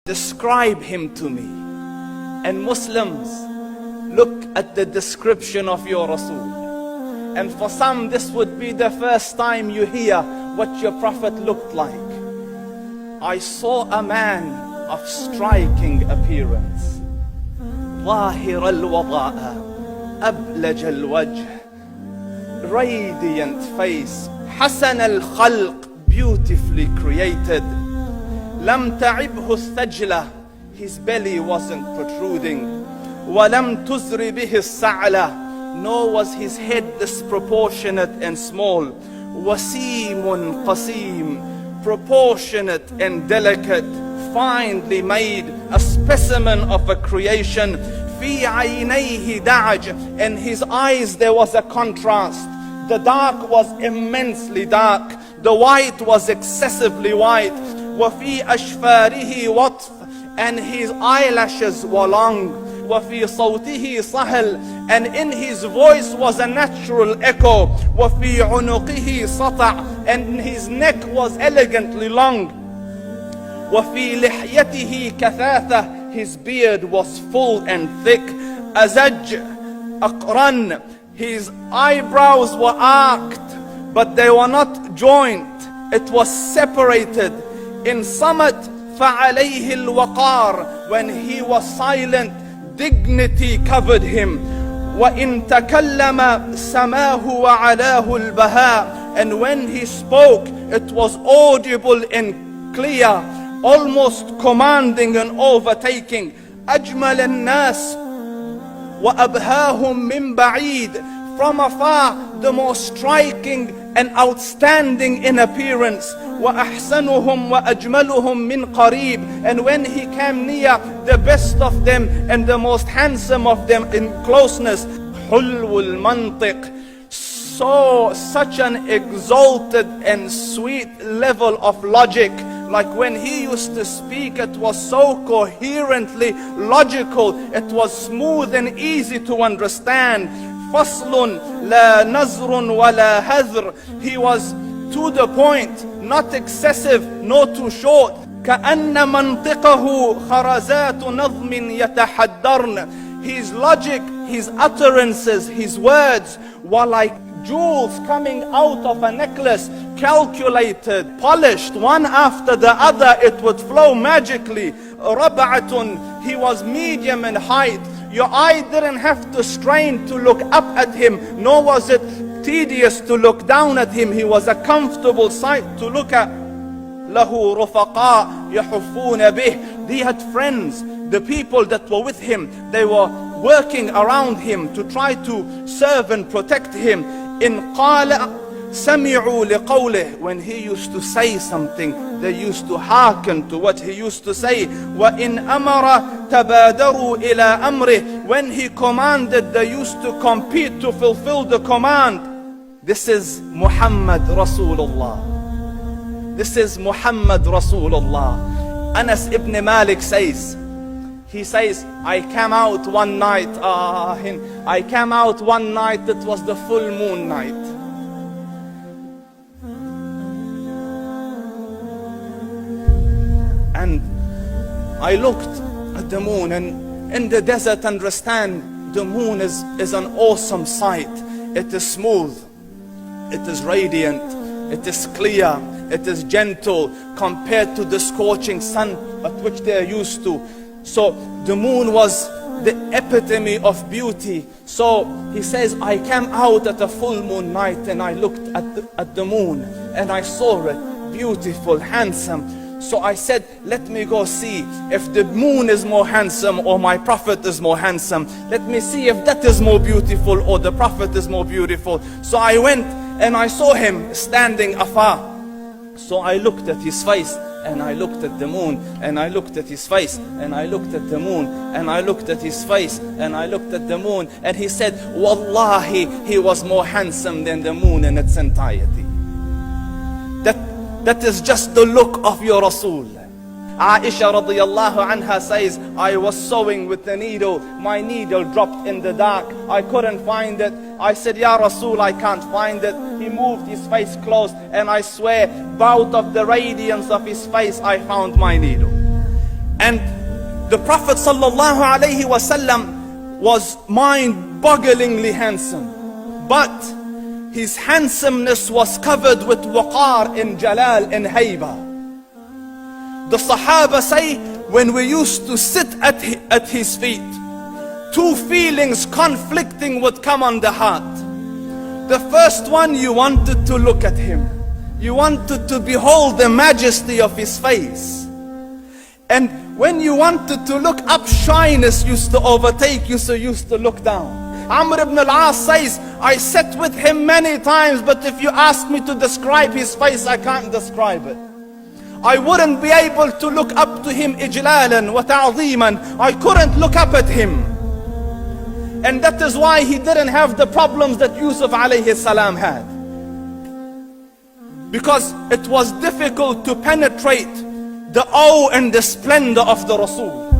Describe him to me. And Muslims, look at the description of your Rasul. And for some, this would be the first time you hear what your Prophet looked like. I saw a man of striking appearance. ظاهر الوضاء أبلج الوجه, radiant face, حسن الخلق, beautifully created. لم تعبه الثجلة, his belly wasn't protruding. ولم تزر به السعلة, nor was his head disproportionate and small. وسيم قسيم, proportionate and delicate, finely made, a specimen of a creation. في عينيه دعج, in his eyes there was a contrast. The dark was immensely dark, the white was excessively white. وفي أشفاره وطف, and his eyelashes were long. وفي صوته صهل, and in his voice was a natural echo. وفي عنقه سطع, and his neck was elegantly long. وفي لحيته كثاثة, his beard was full and thick. أزج أقرن, his eyebrows were arched, but they were not joined, it was separated. In Samat فعليه الوقار, when he was silent, dignity covered him. وإن تكلم سماه وعلاه البهاء, and when he spoke, it was audible and clear, almost commanding and overtaking. أجمل الناس وأبهاهم من بعيد, from afar the most striking and outstanding in appearance. وأحسنهم وأجملهم من قريب, and when he came near, the best of them and the most handsome of them in closeness. حلو المنطق, so such an exalted and sweet level of logic. Like when he used to speak, it was so coherently logical, it was smooth and easy to understand. فصل لا نزر ولا هذر, he was to the point, not excessive nor too short. كأن منطقه خرزات نظم يتحدرن, his logic, his utterances, his words were like jewels coming out of a necklace, calculated, polished, one after the other, it would flow magically. ربعة, he was medium in height. Your eye didn't have to strain to look up at him, nor was it tedious to look down at him. He was a comfortable sight to look at. له رفقاء يحفون به, he had friends, the people that were with him, they were working around him to try to serve and protect him. إن قال سمعوا لقوله, when he used to say something, they used to hearken to what he used to say. وإن أمر تبادروا إلى أمره, when he commanded, they used to compete to fulfill the command. This is Muhammad Rasulullah. This is Muhammad Rasulullah. Anas ibn Malik says, he says, I came out one night, it was the full moon night. And I looked at the moon, and in the desert, understand, the moon is an awesome sight. It is smooth, it is radiant, it is clear, it is gentle compared to the scorching sun at which they are used to. So the moon was the epitome of beauty. So he says, I came out at a full moon night and I looked at the moon and I saw it beautiful, handsome. So I said, let me go see if the moon is more handsome or my Prophet is more handsome. Let me see if that is more beautiful or the Prophet is more beautiful. So I went and I saw him standing afar. So I looked at his face and I looked at the moon, and I looked at his face and I looked at the moon, and I looked at his face and I looked at the moon, and he said, Wallahi, he was more handsome than the moon in its entirety. That is just the look of your Rasul. Aisha radiyallahu anha says, I was sewing with the needle, my needle dropped in the dark, I couldn't find it. I said, Ya Rasul, I can't find it. He moved his face close, and I swear, out of the radiance of his face, I found my needle. And the Prophet sallallahu alaihi wasallam was mind-bogglingly handsome, but his handsomeness was covered with waqar and jalal and hayba. The Sahaba say, when we used to sit at his feet, two feelings conflicting would come on the heart. The first one, you wanted to look at him. You wanted to behold the majesty of his face. And when you wanted to look up, shyness used to overtake you, so you used to look down. Amr ibn al-As says, I sat with him many times, but if you ask me to describe his face, I can't describe it. I wouldn't be able to look up to him ijlalan wa ta'zeeman. I couldn't look up at him. And that is why he didn't have the problems that Yusuf alayhi salam had. Because it was difficult to penetrate the awe and the splendor of the Rasul.